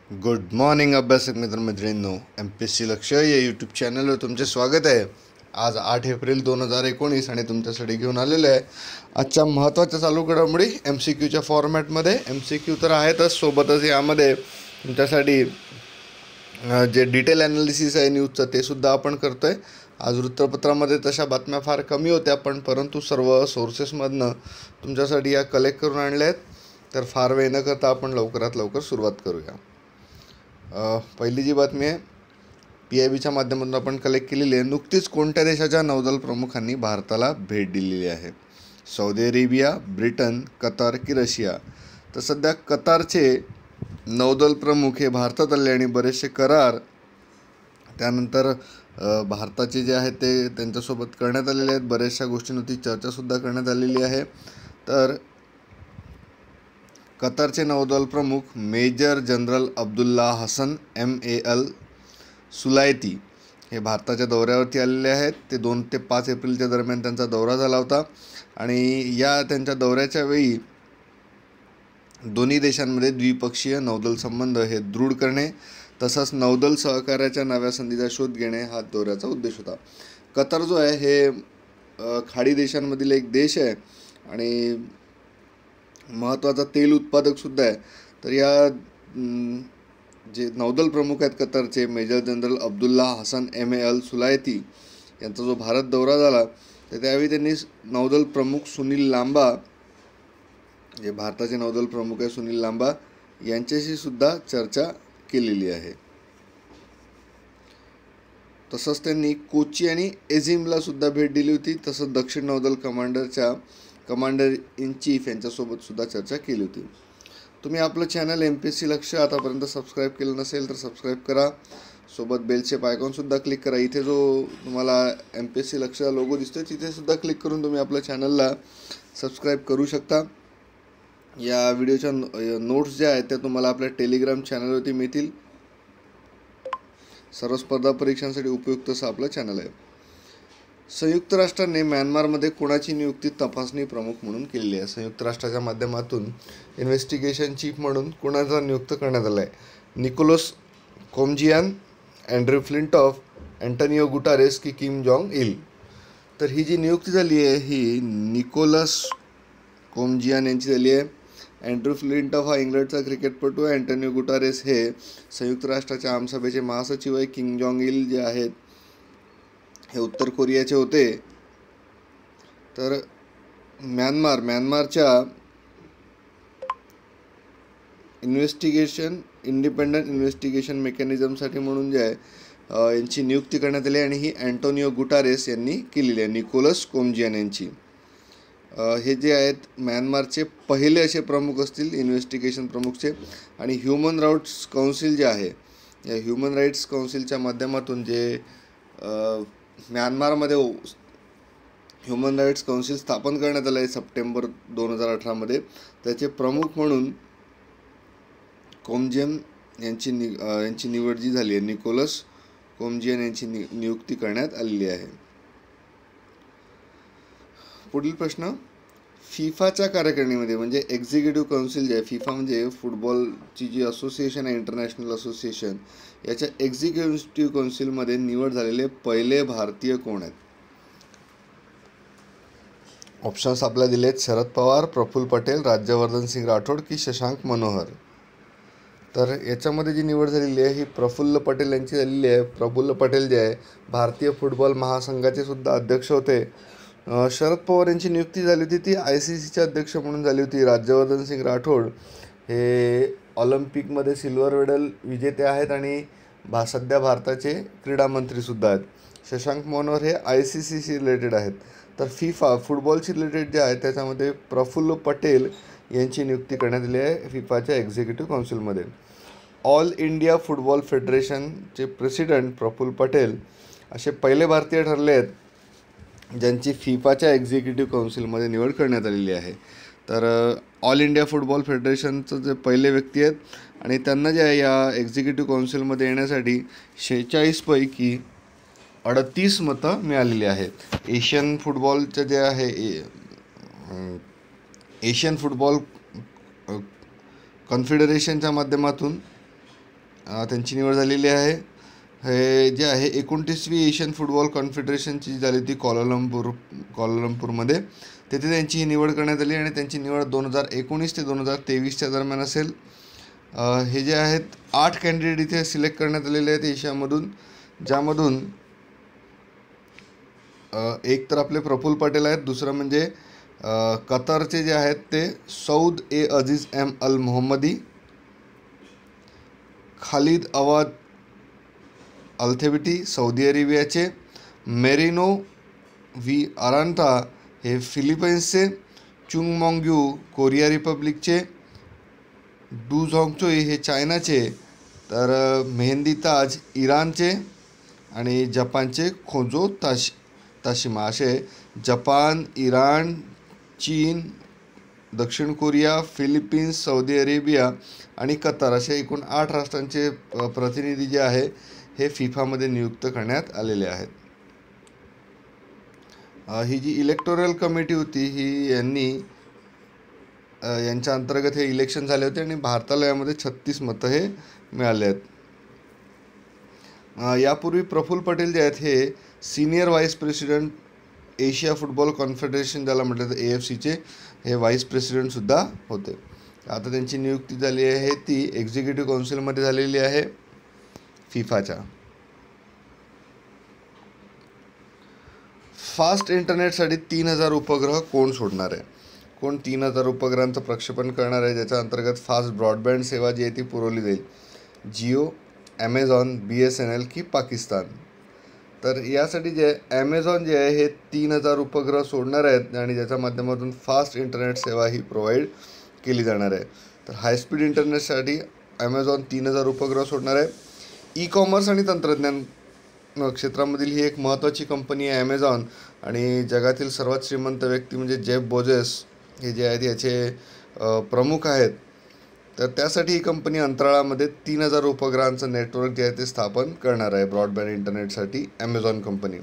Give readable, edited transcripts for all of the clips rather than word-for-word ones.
Good morning अभ्यासक मित्रमैत्रिणींनो, MPSC लक्ष या यूट्यूब चॅनलवर तुमचे स्वागत आहे. आज 8 एप्रिल 2019 आणि तुमच्यासाठी घेऊन आलेलं आहे आजच्या महत्त्वाच्या चालू घडामोडी MCQच्या फॉर्मॅटमध्ये. MCQ तर आहेतच, सोबतच यामध्ये तुमच्यासाठी जे डिटेल ॲनालिसिस आहे न्यूजचं ते सुद्धा आपण करतो आहे. आज वृत्तपत्रामध्ये तशा बातम्या फार कमी होत्या, परंतु सर्व सोर्सेसमधनं तुमच्यासाठी या कलेक्ट करून आणल्या आहेत. तर फार वेळ न करता आपण लवकरात लवकर सुरुवात करूया. पहिली जी बातमी आहे PIBच्या माध्यमातून आपण कलेक्ट केलेली आहे. नुकतीच कोणत्या देशाच्या नौदल प्रमुखांनी भारताला भेट दिलेली आहे? सौदी अरेबिया, ब्रिटन, कतार की रशिया? तर सध्या कतारचे नौदल प्रमुख हे भारतात आले आणि बरेचसे करार त्यानंतर भारताचे जे आहेत ते त्यांच्यासोबत करण्यात आलेले आहेत. बऱ्याचशा गोष्टींवरती चर्चासुद्धा करण्यात आलेली आहे. तर कतारचे नौदल प्रमुख major general Abdullah Hassan MAL Sulaiti हे भारताच्या दौऱ्यावरती आलेले आहेत. ते 2 ते 5 एप्रिलच्या दरम्यान त्यांचा दौरा झाला होता आणि या त्यांच्या दौऱ्याच्या वेळी दोन्ही देशांमध्ये द्विपक्षीय नौदल संबंध हे दृढ करणे तसंच नौदल सहकार्याच्या नव्या संधीचा शोध घेणे हा दौऱ्याचा उद्देश होता. कतार जो आहे हे खाडी देशांमधील एक देश आहे आणि महत्त्वाचा तेल उत्पादकसुद्धा आहे. तर या जे नौदल प्रमुख आहेत कतारचे major general Abdullah Hassan MAL Sulaiti यांचा जो भारत दौरा झाला तर त्यावेळी त्यांनी नौदल प्रमुख सुनील लांबा, जे भारताचे नौदल प्रमुख आहे सुनील लांबा, यांच्याशी सुद्धा चर्चा केलेली आहे. तसंच त्यांनी कोची आणि एझिमला सुद्धा भेट दिली होती. तसंच दक्षिण नौदल कमांडर इन चीफ यांच्यासोबत सुद्धा चर्चा केली होती. तुम्ही आपलं चॅनल MPSC लक्ष आतापर्यंत सबस्क्राईब केलं नसेल तर सबस्क्राईब करा. सोबत बेलचे आयकॉनसुद्धा क्लिक करा. इथे जो तुम्हाला MPSC लक्षचा लोगो दिसतो तिथेसुद्धा क्लिक करून तुम्ही आपल्या चॅनलला सबस्क्राईब करू शकता. या व्हिडिओच्या नोट्स ज्या आहेत त्या तुम्हाला आपल्या टेलिग्राम चॅनलवरती मिळतील. सर्व स्पर्धा परीक्षांसाठी उपयुक्त असं आपलं चॅनल आहे. संयुक्त राष्ट्राने म्यानमारमध्ये कोणाची नियुक्ती तपासणी प्रमुख म्हणून केलेली आहे? संयुक्त राष्ट्राच्या माध्यमातून इन्व्हेस्टिगेशन चीफ म्हणून कोणाचा नियुक्त करण्यात आला आहे? निकोलस कोमजियान, अँड्र्यू फ्लिंटॉफ, अँटोनियो गुटारेस की किम जॉंग इल? तर ही जी नियुक्ती झाली आहे ही निकोलस कोमजियान यांची झाली आहे. अँड्र्यू फ्लिंटॉफ हा इंग्लंडचा क्रिकेटपटू आहे. अँटोनियो गुटारेस हे संयुक्त राष्ट्राच्या आमसभेचे महासचिव आहे. किम जॉंग इल जे आहेत हे उत्तर कोरियाचे होते. तर म्यानमारच्या इंडिपेंडंट इन्व्हेस्टिगेशन मेकॅनिझमसाठी म्हणून जे आहे यांची नियुक्ती करण्यात आली आणि ही अँटोनियो गुटारेस यांनी केलेली आहे, निकोलस कोमजियान यांची. हे जे आहेत म्यानमारचे पहिले असे प्रमुख असतील इन्व्हेस्टिगेशन प्रमुखचे. आणि ह्युमन राईट्स काउन्सिल जे आहे या ह्युमन राईट्स काउन्सिलच्या माध्यमातून जे म्यानमारमध्ये ह्युमन राईट्स काउन्सिल स्थापन करण्यात आलं आहे सप्टेंबर 2018मध्ये. त्याचे प्रमुख म्हणून कोमजियान यांची निवड जी झाली आहे, निकोलस कोमजियान यांची नियुक्ती करण्यात आलेली आहे. पुढील प्रश्न, फिफाच्या कार्यकारिणीमध्ये म्हणजे एक्झिक्युटिव्ह काउन्सिल जे आहे, फिफा म्हणजे फुटबॉलची जी असोसिएशन आहे इंटरनॅशनल असोसिएशन, याच्या एक्झिक्युटिव्ह काउन्सिलमध्ये निवड झालेले पहिले भारतीय कोण आहेत? ऑप्शन्स आपल्याला दिले आहेत: शरद पवार, प्रफुल्ल पटेल, राज्यवर्धन सिंग राठोड की शशांक मनोहर? तर याच्यामध्ये जी निवड झालेली आहे ही प्रफुल्ल पटेल यांची झालेली आहे. प्रफुल्ल पटेल जे आहे भारतीय फुटबॉल महासंघाचे सुद्धा अध्यक्ष होते. शरद पवार यांची नियुक्ती झाली होती ती ICCचे अध्यक्ष म्हणून झाली होती. राज्यवर्धन सिंग राठोड हे ऑलिम्पिकमध्ये सिल्वर मेडल विजेते आहेत आणि सध्या भारताचे क्रीडा मंत्रीसुद्धा आहेत. शशांक मनोहर हे ICCशी रिलेटेड आहेत. तर फिफा फुटबॉलशी रिलेटेड जे आहे त्याच्यामध्ये प्रफुल्ल पटेल यांची नियुक्ती करण्यात आली आहे फिफाच्या एक्झिक्युटिव्ह काउन्सिलमध्ये. ऑल इंडिया फुटबॉल फेडरेशनचे प्रेसिडेंट प्रफुल्ल पटेल असे पहिले भारतीय ठरले आहेत ज्यांची फिफाच्या एक्झिक्युटिव्ह काउन्सिलमध्ये निवड करण्यात आलेली आहे. तर ऑल इंडिया फुटबॉल फेडरेशनचं जे पहिले व्यक्ती आहेत आणि त्यांना जे आहे या एक्झिक्युटिव्ह काउन्सिलमध्ये येण्यासाठी 46 पैकी 38 मतं मिळालेली आहेत. एशियन फुटबॉलचं जे आहे एशियन फुटबॉल कॉन्फेडरेशनच्या माध्यमातून त्यांची निवड झालेली आहे. हे जे आहे 29वी एशियन फुटबॉल कॉन्फेडरेशनची झाली होती कोलालंपूरमध्ये. तेथे त्यांची ही निवड करण्यात आली आणि त्यांची निवड 2019 ते 2023च्या दरम्यान असेल. हे जे आहेत 8 कॅन्डिडेट इथे सिलेक्ट करण्यात आलेले आहेत एशियामधून, ज्यामधून एक तर आपले प्रफुल्ल पटेल आहेत, दुसरं म्हणजे कतारचे जे आहेत ते Saud A Aziz M Al Mohammadi, Khalid Awad Althebiti Saudi अरेबियाचे, मेरिनो व्ही अरांता हे फिलिपाईन्सचे, चुंग मॉन्ग्यू कोरिया रिपब्लिकचे, डू झॉंगचोई हे चायनाचे, तर मेहंदी ताज इराणचे आणि जपानचे खोजो ताशिमा. असे जपान, इराण, चीन, दक्षिण कोरिया, फिलिपिन्स, सौदी अरेबिया आणि कतार असे एकूण 8 राष्ट्रांचे प्रतिनिधी जे आहे हे फिफामध्ये नियुक्त करण्यात आलेले आहेत. ही जी इलेक्टोरल कमिटी होती ही यांच्या अंतर्गत हे इलेक्शन झाले होते आणि भारताला यामध्ये 36 मतं हे मिळाले आहेत. यापूर्वी प्रफुल्ल पटेल जे आहेत हे senior vice president Asia football confederation ज्याला म्हटलं तर AFCचे हे व्हाईस प्रेसिडेंटसुद्धा होते. आता त्यांची नियुक्ती झाली आहे ती एक्झिक्युटिव्ह काउन्सिलमध्ये झालेली आहे फिफाच्या. फास्ट इंटरनेटसाठी 3000 उपग्रह कोण सोडणार आहे? कोण 3000 उपग्रहांचं प्रक्षेपण करणार आहे, ज्याच्या अंतर्गत फास्ट ब्रॉडबँड सेवा जी आहे ती पुरवली जाईल? जिओ, ॲमेझॉन, BSNL की पाकिस्तान? तर यासाठी जे ॲमेझॉन जे आहे हे 3000 उपग्रह सोडणार आहेत आणि ज्याच्या माध्यमातून फास्ट इंटरनेट सेवा ही प्रोव्हाइड केली जाणार आहे. तर हायस्पीड इंटरनेटसाठी ॲमेझॉन 3000 उपग्रह सोडणार आहे. ई-कॉमर्स आणि तंत्रज्ञान क्षेत्रामधील ही एक महत्त्वाची कंपनी आहे ॲमेझॉन आणि जगातील सर्वात श्रीमंत व्यक्ती म्हणजे जेफ बेझोस हे जे आहेत याचे प्रमुख आहेत. तर त्यासाठी ही कंपनी अंतराळामध्ये 3000 उपग्रहांचं नेटवर्क जे आहे ते स्थापन करणार आहे ब्रॉडबँड इंटरनेटसाठी ॲमेझॉन कंपनी.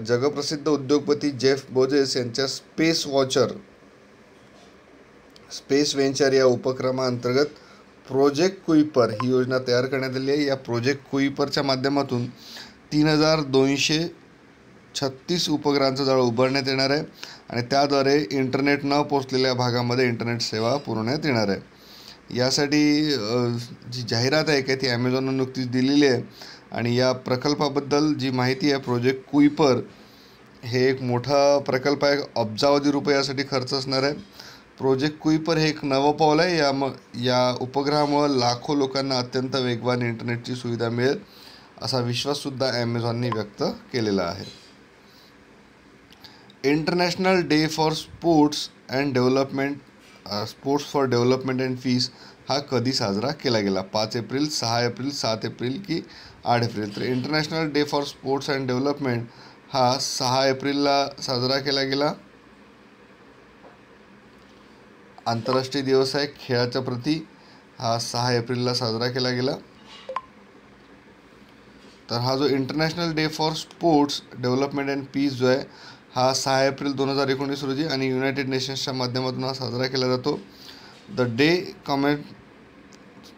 जगप्रसिद्ध उद्योगपती जेफ बेझोस यांच्या स्पेस व्हेंचर या उपक्रमाअंतर्गत प्रोजेक्ट कुइपर ही योजना तयार करण्यात आली आहे. या प्रोजेक्ट कुइपरच्या माध्यमातून 3236 उपग्रहांचं जाळं उभारण्यात येणार आहे आणि त्याद्वारे इंटरनेट न पोचलेल्या भागामध्ये इंटरनेट सेवा पुरवण्यात येणार आहे. यासाठी जी जाहिरात आहे की ती ॲमेझॉननं नुकतीच दिलेली आहे आणि या प्रकल्पाबद्दल जी माहिती आहे, प्रोजेक्ट कुइपर हे एक मोठा प्रकल्प आहे, अब्जावधी रुपये यासाठी खर्च असणार आहे. प्रोजेक्ट कुइपर हे एक नवं पाऊल आहे. या उपग्रहामुळं लाखो लोकांना अत्यंत वेगवान इंटरनेटची सुविधा मिळेल असा विश्वाससुद्धा ॲमेझॉनने व्यक्त केलेला आहे. International day for sports for development and peace हा कधी साजरा केला गेला? 5 एप्रिल, 6 एप्रिल, 7 एप्रिल की 8 एप्रिल? तर international day for sports and development हा 6 एप्रिलला साजरा केला गेला. आंतरराष्ट्रीय दिवस आहे खेळाच्या प्रती, हा 6 एप्रिलला साजरा केला गेला. तर हा जो international day for sports development and peace जो आहे हा 6 एप्रिल 2019 रोजी आणि युनायटेड नेशन्सच्या माध्यमातून हा साजरा केला जातो. The day comment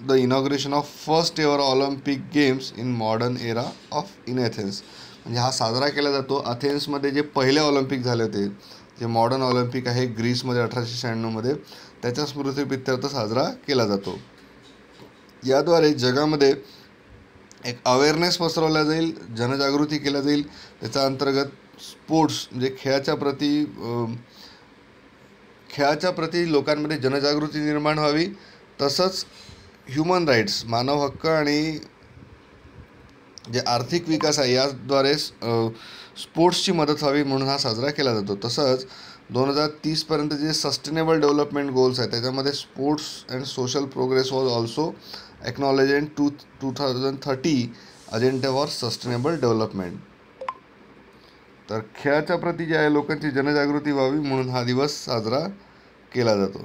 the inauguration of first ever Olympic games in modern era in Athens. म्हणजे हा साजरा केला जातो अथेन्समध्ये जे पहिले ऑलिम्पिक झाले होते, जे मॉडर्न ऑलिम्पिक आहे ग्रीसमध्ये 1896मध्ये, त्याच्या स्मृतिप्रित्यर्थ साजरा केला जातो. याद्वारे जगामध्ये एक अवेअरनेस पसरवला जाईल, जनजागृती केल्या जाईल. त्याच्या अंतर्गत स्पोर्ट्स म्हणजे खेळाच्या प्रती लोकांमध्ये जनजागृती निर्माण व्हावी, तसंच ह्युमन राईट्स मानव हक्क आणि जे आर्थिक विकास आहे याद्वारे स्पोर्ट्सची मदत व्हावी म्हणून हा साजरा केला जातो. तसंच 2030पर्यंत जे सस्टेनेबल डेव्हलपमेंट गोल्स आहेत त्याच्यामध्ये sports and social progress was also acknowledge in 2030 agenda for sustainable development. तर खेळाच्या प्रती जे आहे लोकांची जनजागृती व्हावी म्हणून हा दिवस साजरा केला जातो.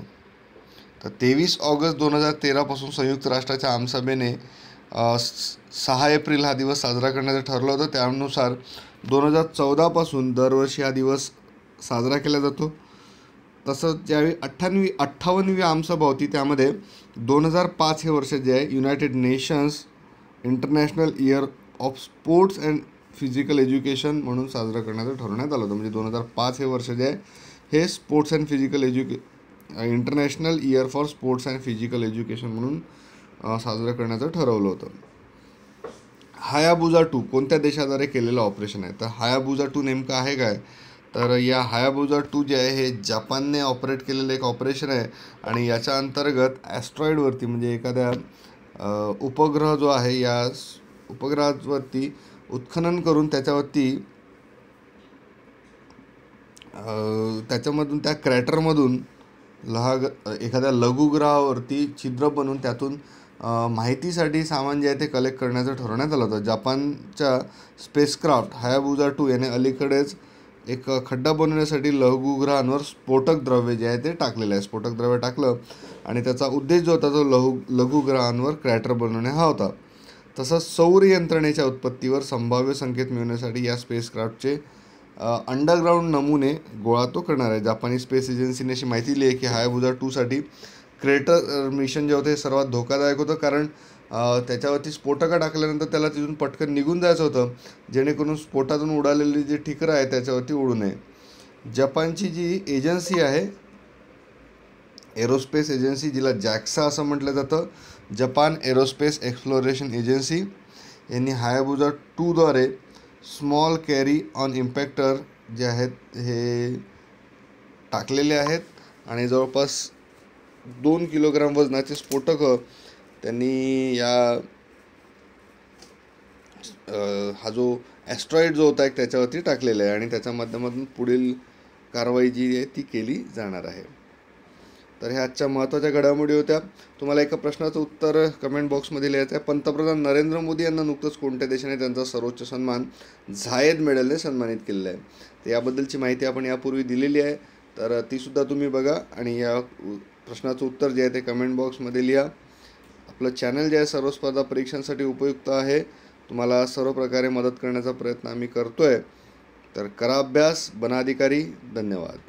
तर 23 ऑगस्ट 2013 पासून संयुक्त राष्ट्राच्या आमसभेने 6 एप्रिल हा दिवस साजरा करण्याचं ठरलं होतं. त्यानुसार 2014 पासून दरवर्षी हा दिवस साजरा केला जातो. तसंच ज्यावेळी 58वी आमसभा होती त्यामध्ये 2005 हे वर्ष जे आहे United nations international year of sports and physical education म्हणून साजरं करण्याचं ठरवण्यात आलं होतं. म्हणजे 2005 हे वर्ष जे आहे हे sports and physical international year for sports and physical education म्हणून साजरं करण्याचं ठरवलं होतं. हायाबुजा 2 कोणत्या देशाद्वारे केलेलं ऑपरेशन आहे? तर हायाबुजा 2 नेमकं आहे काय? तर या हायाबुजा 2 जे आहे हे जपानने ऑपरेट केलेलं एक ऑपरेशन आहे आणि याच्या अंतर्गत ॲस्ट्रॉइडवरती म्हणजे एखाद्या उपग्रह जो आहे या उपग्रहावरती उत्खनन करून त्याच्यामधून त्या क्रॅटरमधून एखाद्या लघुग्रहावरती छिद्र बनवून त्यातून माहितीसाठी सामान जे आहे ते कलेक्ट करण्याचं ठरवण्यात आलं होतं. जपानच्या स्पेसक्राफ्ट हायाबुजा 2 याने अलीकडेच एक खड्डा बनवण्यासाठी लघुग्रहांवर स्फोटक द्रव्य जे आहे ते टाकलेलं आहे. स्फोटक द्रव्य टाकलं आणि त्याचा उद्देश जो होता तो लघुग्रहांवर क्रॅटर बनवणे हा होता. तसंच सौर यंत्रणेच्या उत्पत्तीवर संभाव्य संकेत मिळवण्यासाठी या स्पेसक्राफ्टचे अंडरग्राऊंड नमुने गोळा तो करणार आहे. जापानी स्पेस एजन्सीने अशी माहिती दिली आहे की हायाबुजा 2साठी क्रेटर मिशन जे होतं हे सर्वात धोकादायक होतं, कारण त्याच्यावरती स्फोटकं टाकल्यानंतर त्याला तिथून पटकन निघून जायचं होतं, जेणेकरून स्फोटातून उडालेली जी ठिकरं आहे त्याच्यावरती उडू नये. जपानची जी एजन्सी आहे एरोस्पेस एजन्सी, जिला जॅक्सा असं म्हटलं जातं, जपान एरोस्पेस एक्सप्लोरेशन एजन्सी, यांनी हायाबुजा 2द्वारे स्मॉल कॅरी ऑन इम्पॅक्टर जे आहेत हे टाकलेले आहेत आणि जवळपास 2 किलोग्राम वजनाचे स्फोटकं त्यांनी हा जो ॲस्ट्रॉइड जो होता त्याच्यावरती टाकलेला आहे आणि त्याच्या माध्यमातून पुढील कारवाई जी आहे ती केली जाणार आहे. तर ह्या आजच्या महत्त्वाच्या घडामोडी होत्या. तुम्हाला एका प्रश्नाचं उत्तर कमेंट बॉक्समध्ये लिहायचं आहे. पंतप्रधान नरेंद्र मोदी यांना नुकतंच कोणत्या देशाने त्यांचा सर्वोच्च सन्मान झायेद मेडलने सन्मानित केलेलं आहे? तर याबद्दलची माहिती आपण यापूर्वी दिलेली आहे, तर तीसुद्धा तुम्ही बघा आणि या प्रश्नाचं उत्तर जे आहे ते कमेंट बॉक्समध्ये लिहा. आपलं चॅनल जे आहे सर्व स्पर्धा परीक्षांसाठी उपयुक्त आहे. तुम्हाला सर्व प्रकारे मदत करण्याचा प्रयत्न आम्ही करतो आहे. तर करा अभ्यास, बना अधिकारी. धन्यवाद.